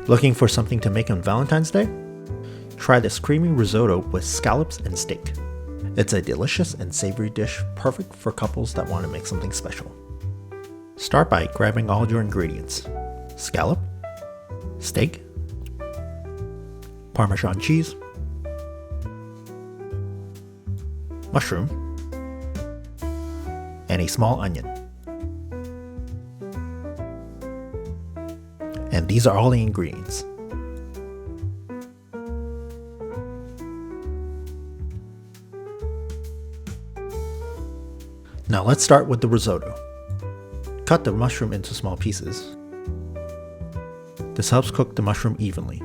Looking for something to make on Valentine's Day? Try this creamy risotto with scallops and steak. It's a delicious and savory dish perfect for couples that want to make something special. Start by grabbing all your ingredients: scallop, steak, Parmesan cheese, mushroom, and a small onion. And these are all the ingredients. Now let's start with the risotto. Cut the mushroom into small pieces. This helps cook the mushroom evenly.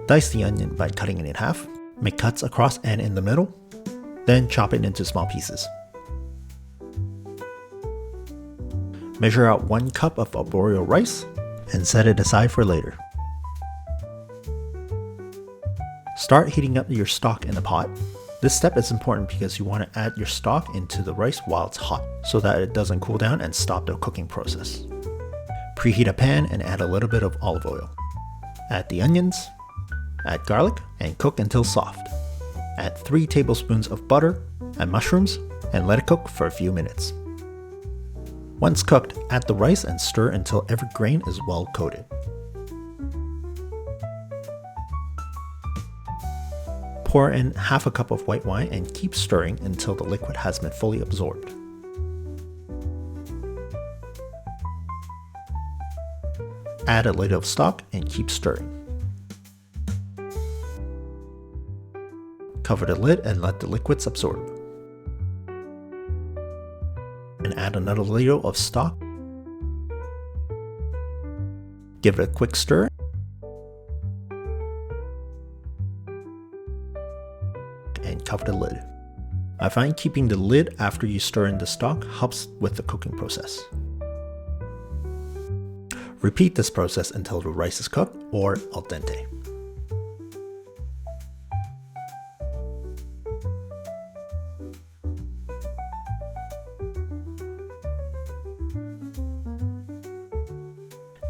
Dice the onion by cutting it in half. Make cuts across and in the middle. Then chop it into small pieces. Measure out 1 cup of arborio rice and set it aside for later. Start heating up your stock in the pot. This step is important because you want to add your stock into the rice while it's hot so that it doesn't cool down and stop the cooking process. Preheat a pan and add a little bit of olive oil. Add the onions, add garlic, and cook until soft. Add 3 tablespoons of butter and mushrooms and let it cook for a few minutes. Once cooked, add the rice and stir until every grain is well coated. Pour in half a cup of white wine and keep stirring until the liquid has been fully absorbed. Add a lid of stock and keep stirring. Cover the lid and let the liquids absorb. And add another ladle of stock. Give it a quick stir. And cover the lid. I find keeping the lid after you stir in the stock helps with the cooking process. Repeat this process until the rice is cooked or al dente.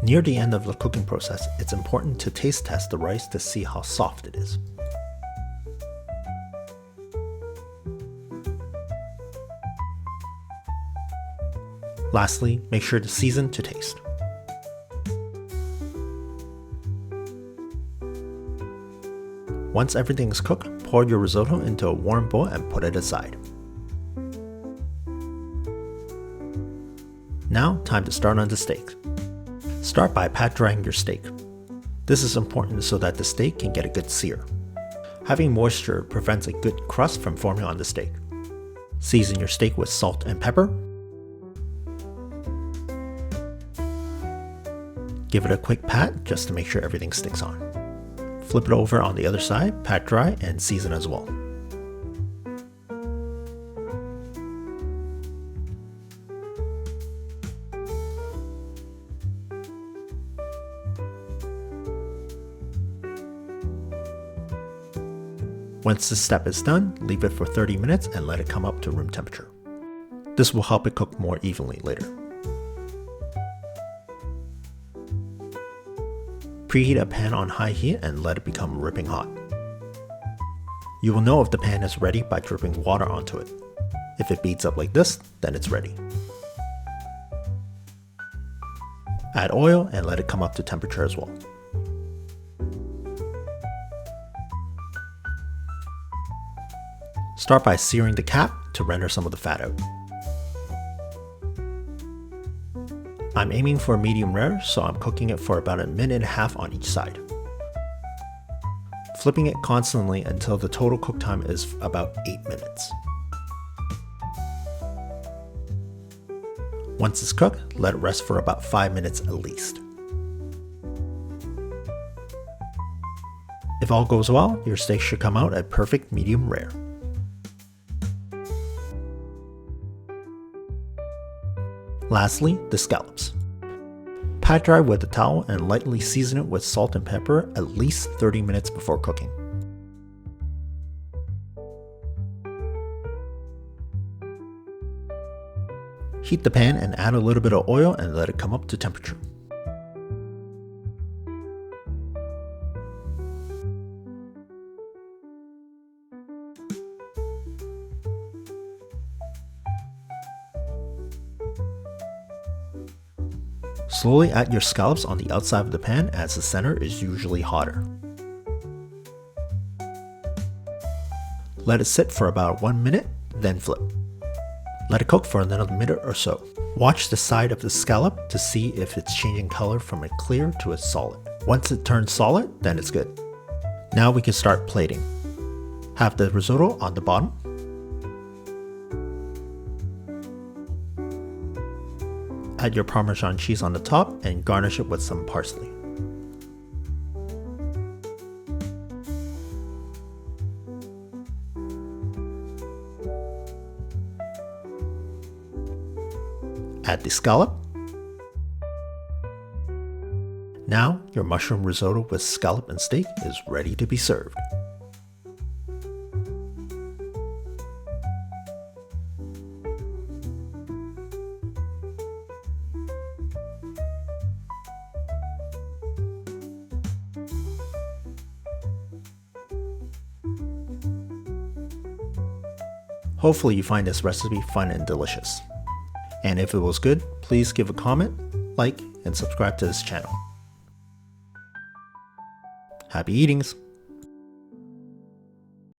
Near the end of the cooking process, it's important to taste test the rice to see how soft it is. Lastly, make sure to season to taste. Once everything is cooked, pour your risotto into a warm bowl and put it aside. Now, time to start on the steak. Start by pat drying your steak. This is important so that the steak can get a good sear. Having moisture prevents a good crust from forming on the steak. Season your steak with salt and pepper. Give it a quick pat just to make sure everything sticks on. Flip it over on the other side, pat dry, and season as well. Once this step is done, leave it for 30 minutes and let it come up to room temperature. This will help it cook more evenly later. Preheat a pan on high heat and let it become ripping hot. You will know if the pan is ready by dripping water onto it. If it beads up like this, then it's ready. Add oil and let it come up to temperature as well. Start by searing the cap to render some of the fat out. I'm aiming for medium rare, so I'm cooking it for about 1.5 minutes on each side. Flipping it constantly until the total cook time is about 8 minutes. Once it's cooked, let it rest for about 5 minutes at least. If all goes well, your steak should come out at perfect medium rare. Lastly, the scallops. Pat dry with a towel and lightly season it with salt and pepper at least 30 minutes before cooking. Heat the pan and add a little bit of oil and let it come up to temperature. Slowly add your scallops on the outside of the pan as the center is usually hotter. Let it sit for about 1 minute, then flip. Let it cook for another minute or so. Watch the side of the scallop to see if it's changing color from a clear to a solid. Once it turns solid, then it's good. Now we can start plating. Have the risotto on the bottom. Add your parmesan cheese on the top and garnish it with some parsley. Add the scallop. Now your mushroom risotto with scallop and steak is ready to be served. Hopefully you find this recipe fun and delicious. And if it was good, please give a comment, like, and subscribe to this channel. Happy eatings!